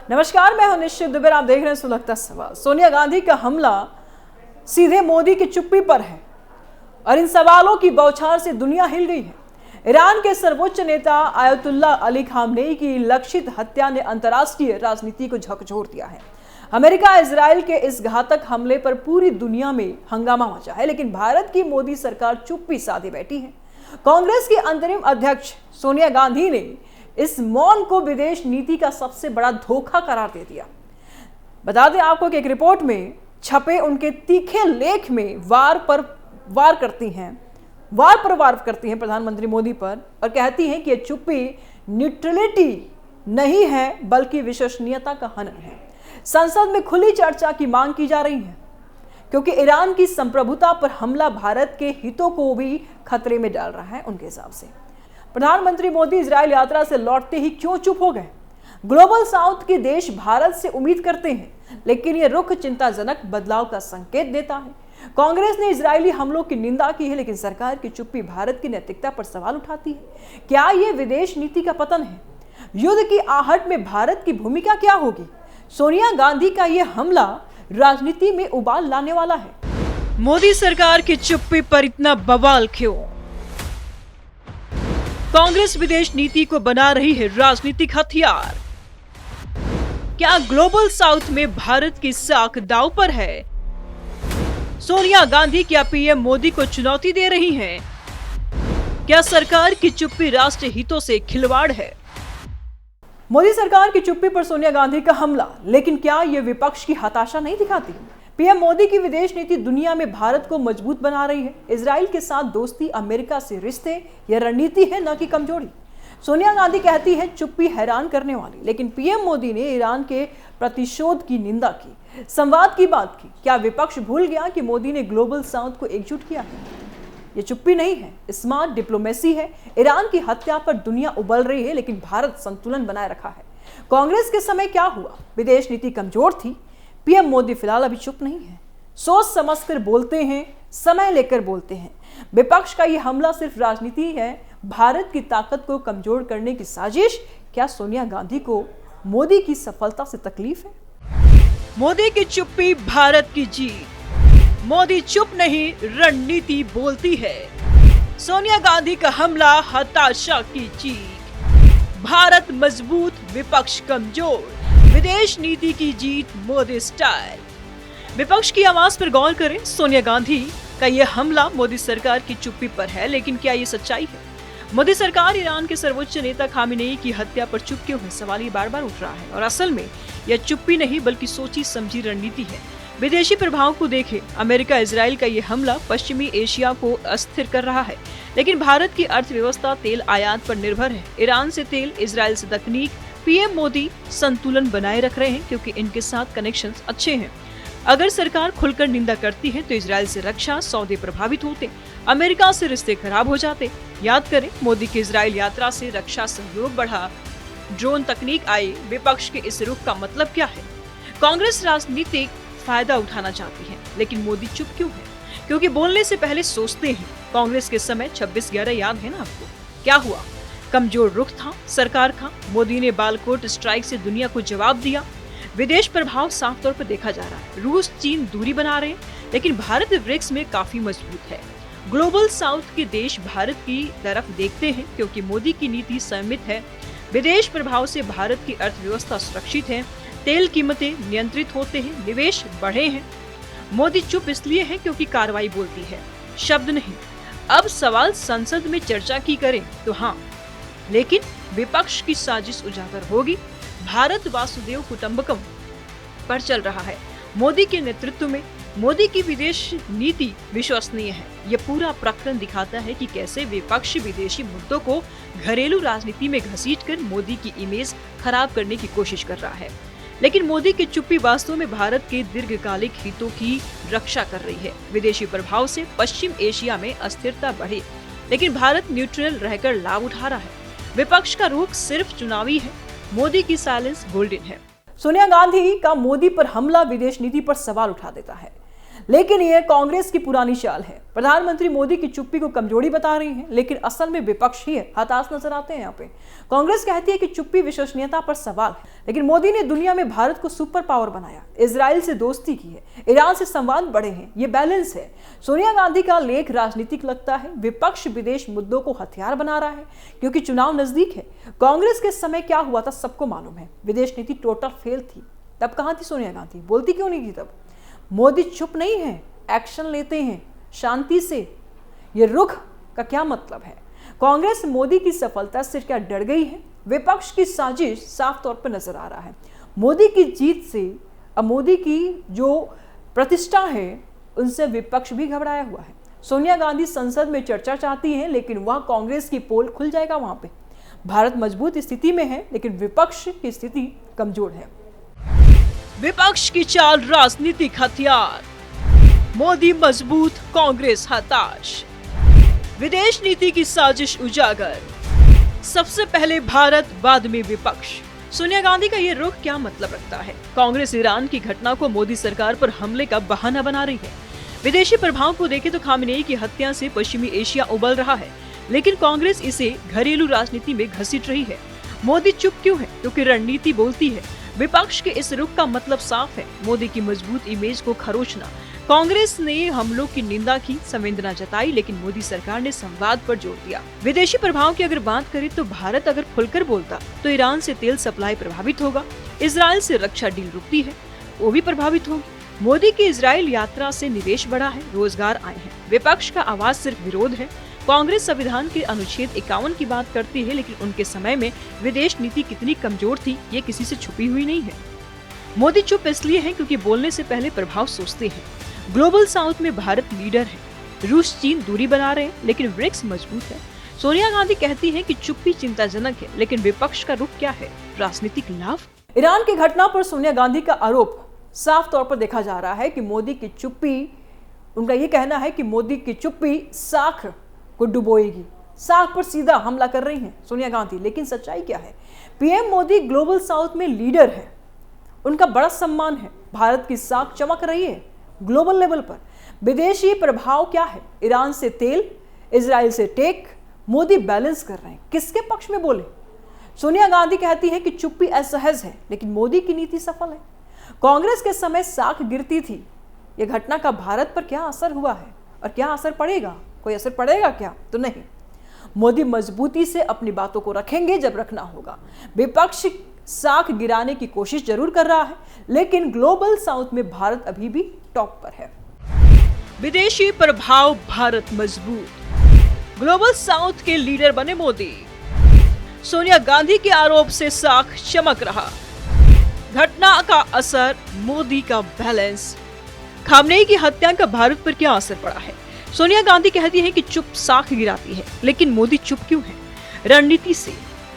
नमस्कार, मैं हूं निश्चित दुबे। आप देख रहे हैं सुलगता सवाल। सोनिया गांधी का हमला सीधे मोदी की चुप्पी पर है और इन सवालों की बौछार से दुनिया हिल गई है। ईरान के सर्वोच्च नेता आयतुल्लाह अली खामनेई की लक्षित हत्या ने अंतर्राष्ट्रीय राजनीति को झकझोर दिया है। अमेरिका इजराइल के इस घातक हमले पर पूरी दुनिया में हंगामा मचा है, लेकिन भारत की मोदी सरकार चुप्पी साधे बैठी है। कांग्रेस की अंतरिम अध्यक्ष सोनिया गांधी ने इस मौन को विदेश नीति का सबसे बड़ा धोखा करार दे दिया। बता दें आपको कि एक रिपोर्ट में छपे उनके तीखे लेख में वार पर वार करती हैं प्रधानमंत्री मोदी पर और कहती हैं कि यह चुप्पी न्यूट्रलिटी नहीं है बल्कि विश्वसनीयता का हनन है। संसद में खुली चर्चा की मांग की जा रही है क्योंकि ईरान की संप्रभुता पर हमला भारत के हितों को भी खतरे में डाल रहा है। उनके हिसाब से प्रधानमंत्री मोदी इजराइल यात्रा से लौटते ही क्यों चुप हो गए? ग्लोबल साउथ के देश भारत से उम्मीद करते हैं, लेकिन यह रुख चिंताजनक बदलाव का संकेत देता है। कांग्रेस ने इजरायली हमलों की निंदा की है, लेकिन सरकार की चुप्पी भारत की नैतिकता पर सवाल उठाती है। क्या यह विदेश नीति का पतन है? युद्ध की आहट में भारत की भूमिका क्या होगी? सोनिया गांधी का यह हमला राजनीति में उबाल लाने वाला है। मोदी सरकार की चुप्पी पर इतना बवाल क्यों? कांग्रेस विदेश नीति को बना रही है राजनीतिक हथियार। क्या ग्लोबल साउथ में भारत की साख दांव पर है? सोनिया गांधी क्या पीएम मोदी को चुनौती दे रही हैं? क्या सरकार की चुप्पी राष्ट्रीय हितों से खिलवाड़ है? मोदी सरकार की चुप्पी पर सोनिया गांधी का हमला, लेकिन क्या यह विपक्ष की हताशा नहीं दिखाती? पीएम मोदी की विदेश नीति दुनिया में भारत को मजबूत बना रही है। इजराइल के साथ दोस्ती, अमेरिका से रिश्ते, यह रणनीति है न कि कमजोरी। सोनिया गांधी कहती है चुप्पी हैरान करने वाली, लेकिन पीएम मोदी ने ईरान के प्रतिशोध की निंदा की, संवाद की बात की। क्या विपक्ष भूल गया कि मोदी ने ग्लोबल साउथ को एकजुट किया है? यह चुप्पी नहीं है, स्मार्ट डिप्लोमेसी है। ईरान की हत्या पर दुनिया उबल रही है, लेकिन भारत संतुलन बनाए रखा है। कांग्रेस के समय क्या हुआ? विदेश नीति कमजोर थी। पीएम मोदी फिलहाल अभी चुप नहीं है, सोच समझकर बोलते हैं, समय लेकर बोलते हैं। विपक्ष का यह हमला सिर्फ राजनीति है, भारत की ताकत को कमजोर करने की साजिश। क्या सोनिया गांधी को मोदी की सफलता से तकलीफ है? मोदी की चुप्पी भारत की जीत। मोदी चुप नहीं, रणनीति बोलती है। सोनिया गांधी का हमला हताशा की चीख। भारत मजबूत, विपक्ष कमजोर। विदेश नीति की जीत मोदी स्टाइल। विपक्ष की आवाज पर गौर करें। सोनिया गांधी का यह हमला मोदी सरकार की चुप्पी पर है, लेकिन क्या ये सच्चाई है? मोदी सरकार ईरान के सर्वोच्च नेता खामेनेई की हत्या पर चुप क्यों है? सवाल ये बार बार उठ रहा है और असल में यह चुप्पी नहीं बल्कि सोची समझी रणनीति है। विदेशी प्रभाव को देखें। अमेरिका इजराइल का यह हमला पश्चिमी एशिया को अस्थिर कर रहा है, लेकिन भारत की अर्थव्यवस्था तेल आयात पर निर्भर है। ईरान से तेल, इजराइल से तकनीक। पीएम मोदी संतुलन बनाए रख रहे हैं क्योंकि इनके साथ कनेक्शंस अच्छे हैं। अगर सरकार खुलकर निंदा करती है तो इजराइल से रक्षा सौदे प्रभावित होते, अमेरिका से रिश्ते खराब हो जाते। याद करें, मोदी की इजराइल यात्रा से रक्षा सहयोग बढ़ा, ड्रोन तकनीक आई। विपक्ष के इस रुख का मतलब क्या है? कांग्रेस राजनीतिक फायदा उठाना चाहती है, लेकिन मोदी चुप क्यों है? क्योंकि बोलने से पहले सोचते हैं। कांग्रेस के समय 26/11 याद है ना आपको? क्या हुआ? कमजोर रुख था सरकार का। मोदी ने बालाकोट स्ट्राइक से दुनिया को जवाब दिया। विदेश प्रभाव साफ तौर पर देखा जा रहा है। रूस चीन दूरी बना रहे हैं, लेकिन भारत ब्रिक्स में काफी मजबूत है। ग्लोबल साउथ के देश भारत की तरफ देखते हैं क्योंकि मोदी की नीति संयमित है। विदेश प्रभाव से भारत की अर्थव्यवस्था सुरक्षित है। तेल कीमतें नियंत्रित होते हैं, निवेश बढ़े हैं। मोदी चुप इसलिए है क्योंकि कार्रवाई बोलती है, शब्द नहीं। अब सवाल संसद में चर्चा की करें तो हाँ, लेकिन विपक्ष की साजिश उजागर होगी। भारत वासुदेव कुटुंबकम पर चल रहा है। मोदी के नेतृत्व में मोदी की विदेश नीति विश्वसनीय है। यह पूरा प्रकरण दिखाता है कि कैसे विपक्ष विदेशी मुद्दों को घरेलू राजनीति में घसीटकर मोदी की इमेज खराब करने की कोशिश कर रहा है। लेकिन मोदी की चुप्पी वास्तव में भारत के दीर्घकालिक हितों की रक्षा कर रही है। विदेशी प्रभाव से पश्चिम एशिया में अस्थिरता बढ़ी, लेकिन भारत न्यूट्रल रहकर लाभ उठा रहा है। विपक्ष का रुख सिर्फ चुनावी है, मोदी की साइलेंस गोल्डन है। सोनिया गांधी का मोदी पर हमला विदेश नीति पर सवाल उठा देता है, लेकिन यह कांग्रेस की पुरानी चाल है। प्रधानमंत्री मोदी की चुप्पी को कमजोरी बता रही है, लेकिन असल में विपक्ष ही हताश नजर आते हैं। यहाँ पे कांग्रेस कहती है कि चुप्पी विश्वसनीयता पर सवाल है, लेकिन मोदी ने दुनिया में भारत को सुपर पावर बनाया, इजराइल से दोस्ती की है, ईरान से संवाद बढ़े हैं, ये बैलेंस है। सोनिया गांधी का लेख राजनीतिक लगता है। विपक्ष विदेश मुद्दों को हथियार बना रहा है क्योंकि चुनाव नजदीक है। कांग्रेस के समय क्या हुआ था सबको मालूम है। विदेश नीति टोटल फेल थी। तब कहां थी सोनिया गांधी? बोलती क्यों नहीं थी तब? मोदी चुप नहीं है, एक्शन लेते हैं शांति से। ये रुख का क्या मतलब है? कांग्रेस मोदी की सफलता से क्या डर गई है? विपक्ष की साजिश साफ तौर पर नजर आ रहा है। मोदी की जीत से अब मोदी की जो प्रतिष्ठा है उनसे विपक्ष भी घबराया हुआ है। सोनिया गांधी संसद में चर्चा चाहती हैं, लेकिन वह कांग्रेस की पोल खुल जाएगा वहां पे। भारत मजबूत स्थिति में है, लेकिन विपक्ष की स्थिति कमजोर है। विपक्ष की चाल राजनीतिक हथियार, मोदी मजबूत, कांग्रेस हताश। विदेश नीति की साजिश उजागर, सबसे पहले भारत बाद में विपक्ष। सोनिया गांधी का ये रुख क्या मतलब रखता है? कांग्रेस ईरान की घटना को मोदी सरकार पर हमले का बहाना बना रही है। विदेशी प्रभाव को देखें तो खामेनेई की हत्या से पश्चिमी एशिया उबल रहा है, लेकिन कांग्रेस इसे घरेलू राजनीति में घसीट रही है। मोदी चुप क्यों है? क्योंकि रणनीति बोलती है। विपक्ष के इस रुख का मतलब साफ है, मोदी की मजबूत इमेज को खरोचना। कांग्रेस ने हमलों की निंदा की, संवेदना जताई, लेकिन मोदी सरकार ने संवाद पर जोर दिया। विदेशी प्रभाव की अगर बात करें तो भारत अगर खुलकर बोलता तो ईरान से तेल सप्लाई प्रभावित होगा, इजराइल से रक्षा डील रुकती है, वो भी प्रभावित होगी। मोदी की इजराइल यात्रा से निवेश बढ़ा है, रोजगार आए हैं। विपक्ष का आवाज सिर्फ विरोध है। कांग्रेस संविधान के अनुच्छेद 51 की बात करती है, लेकिन उनके समय में विदेश नीति कितनी कमजोर थी ये किसी से छुपी हुई नहीं है। मोदी चुप इसलिए है क्योंकि बोलने से पहले प्रभाव सोचते हैं। ग्लोबल साउथ में भारत लीडर है, रूस चीन दूरी बना रहे हैं, लेकिन ब्रिक्स मजबूत है। सोनिया गांधी कहती है कि चुप्पी चिंताजनक है, लेकिन विपक्ष का रुख क्या है? राजनीतिक लाभ। ईरान की घटना पर सोनिया गांधी का आरोप साफ तौर पर देखा जा रहा है कि मोदी की चुप्पी, उनका ये कहना है कि मोदी की चुप्पी साख को डुबोएगी। साख पर सीधा हमला कर रही हैं सोनिया गांधी, लेकिन सच्चाई क्या है? पीएम मोदी ग्लोबल साउथ में लीडर है, उनका बड़ा सम्मान है। भारत की साख चमक रही है ग्लोबल लेवल पर। विदेशी प्रभाव क्या है? ईरान से तेल, इजराइल से टेक, मोदी बैलेंस कर रहे हैं। किसके पक्ष में बोले? सोनिया गांधी कहती है कि चुप्पी असहज है, लेकिन मोदी की नीति सफल है। कांग्रेस के समय साख गिरती थी। यह घटना का भारत पर क्या असर हुआ है और क्या असर पड़ेगा? कोई असर पड़ेगा क्या? तो नहीं। मोदी मजबूती से अपनी बातों को रखेंगे जब रखना होगा। विपक्ष साख गिराने की कोशिश जरूर कर रहा है, लेकिन ग्लोबल साउथ में भारत अभी भी टॉप पर है। विदेशी प्रभाव, भारत मजबूत, ग्लोबल साउथ के लीडर बने मोदी। सोनिया गांधी के आरोप से साख चमक रहा। घटना का असर, मोदी का बैलेंस। खामनेई की हत्या का भारत पर क्या असर पड़ा है? सोनिया गांधी कहती है कि चुप साख गिराती है, लेकिन मोदी चुप क्यों है?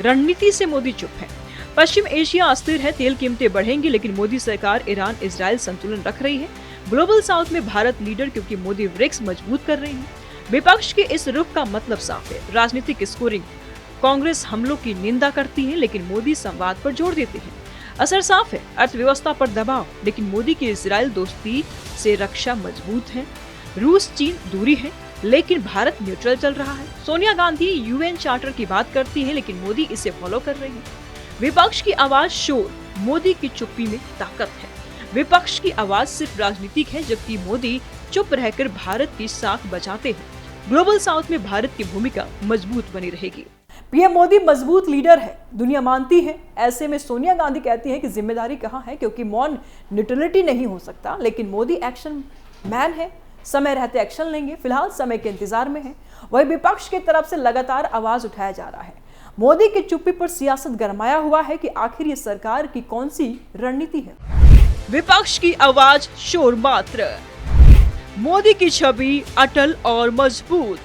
रणनीति से मोदी चुप है। पश्चिम एशिया अस्थिर है, तेल कीमतें बढ़ेंगी, लेकिन मोदी सरकार ईरान इजराइल संतुलन रख रही है। ग्लोबल साउथ में भारत लीडर क्योंकि मोदी ब्रिक्स मजबूत कर रही है। विपक्ष के इस रुख का मतलब साफ है, राजनीतिक स्कोरिंग। कांग्रेस हमलों की निंदा करती है, लेकिन मोदी संवाद पर जोर देते हैं। असर साफ है, अर्थव्यवस्था पर दबाव, लेकिन मोदी की इजराइल दोस्ती से रक्षा मजबूत है। रूस चीन दूरी है, लेकिन भारत न्यूट्रल चल रहा है। सोनिया गांधी यूएन चार्टर की बात करती है, लेकिन मोदी इसे फॉलो कर रहे हैं। विपक्ष की आवाज शोर, मोदी की चुप्पी में ताकत है। विपक्ष की आवाज सिर्फ राजनीतिक है, जबकि मोदी चुप रहकर भारत की साख बचाते हैं। ग्लोबल साउथ में भारत की भूमिका मजबूत बनी रहेगी। पीएम मोदी मजबूत लीडर है, दुनिया मानती है। ऐसे में सोनिया गांधी कहती है कि जिम्मेदारी कहाँ है, क्योंकि मौन न्यूट्रलिटी नहीं हो सकता, लेकिन मोदी एक्शन मैन है, समय रहते एक्शन लेंगे। फिलहाल समय के इंतजार में है। वही विपक्ष की तरफ से लगातार आवाज उठाया जा रहा है। मोदी की चुप्पी पर सियासत गरमाया हुआ है कि आखिर ये सरकार की कौन सी रणनीति है। विपक्ष की आवाज शोर मात्र, मोदी की छवि अटल और मजबूत।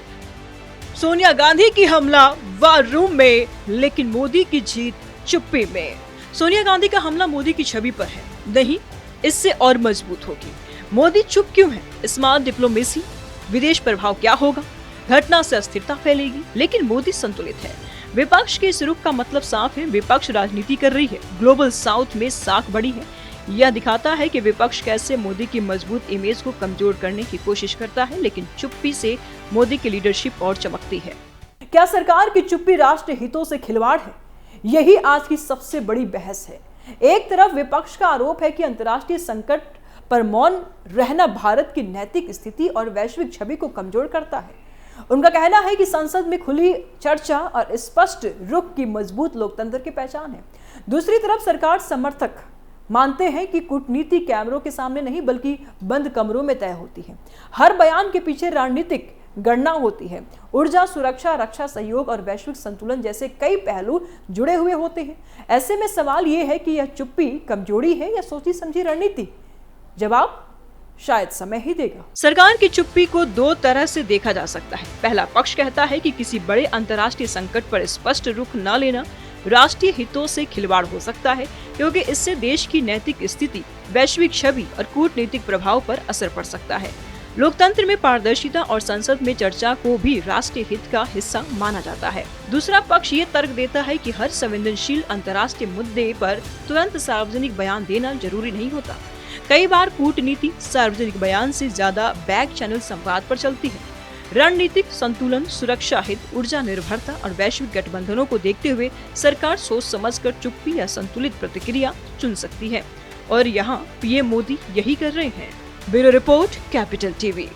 सोनिया गांधी की हमला वार रूम में, लेकिन मोदी की जीत चुप्पी में। सोनिया गांधी का हमला मोदी की छवि पर है, नहीं इससे और मजबूत होगी। मोदी चुप क्यों है? Smart diplomacy. विदेश प्रभाव क्या होगा? घटना से अस्थिरता फैलेगी, लेकिन मोदी संतुलित है। विपक्ष के इस रुख का मतलब साफ है, विपक्ष राजनीति कर रही है। ग्लोबल साउथ में साख बढ़ी है, यह दिखाता है कि विपक्ष कैसे मोदी की मजबूत इमेज को कमजोर करने की कोशिश करता है, लेकिन चुप्पी से मोदी की लीडरशिप और चमकती है। क्या सरकार की चुप्पी राष्ट्र हितों से खिलवाड़ है? यही आज की सबसे बड़ी बहस है। एक तरफ विपक्ष का आरोप है कि अंतर्राष्ट्रीय संकट पर मौन रहना भारत की नैतिक स्थिति और वैश्विक छवि को कमजोर करता है। उनका कहना है कि संसद में खुली चर्चा और स्पष्ट रुख की मजबूत लोकतंत्र की पहचान है। दूसरी तरफ सरकार समर्थक मानते हैं कि कूटनीति कैमरों के सामने नहीं बल्कि बंद कमरों में तय होती है। हर बयान के पीछे रणनीतिक गणना होती है। ऊर्जा, सुरक्षा, रक्षा सहयोग और वैश्विक संतुलन जैसे कई पहलू जुड़े हुए होते हैं। ऐसे में सवाल यह है कि यह चुप्पी कमजोरी है या सोची समझी रणनीति? जवाब शायद समय ही देगा। सरकार की चुप्पी को दो तरह से देखा जा सकता है। पहला पक्ष कहता है कि किसी बड़े अंतर्राष्ट्रीय संकट पर स्पष्ट रुख न लेना राष्ट्रीय हितों से खिलवाड़ हो सकता है, क्योंकि इससे देश की नैतिक स्थिति, वैश्विक छवि और कूटनीतिक प्रभाव पर असर पड़ सकता है। लोकतंत्र में पारदर्शिता और संसद में चर्चा को भी राष्ट्रीय हित का हिस्सा माना जाता है। दूसरा पक्ष ये तर्क देता है कि हर संवेदनशील अंतर्राष्ट्रीय मुद्दे पर तुरंत सार्वजनिक बयान देना जरूरी नहीं होता। कई बार कूटनीति सार्वजनिक बयान से ज्यादा बैक चैनल संवाद पर चलती है। रणनीतिक संतुलन, सुरक्षा हित, ऊर्जा निर्भरता और वैश्विक गठबंधनों को देखते हुए सरकार सोच समझकर चुप्पी या संतुलित प्रतिक्रिया चुन सकती है, और यहाँ पीएम मोदी यही कर रहे हैं। Bureau report, capital TV.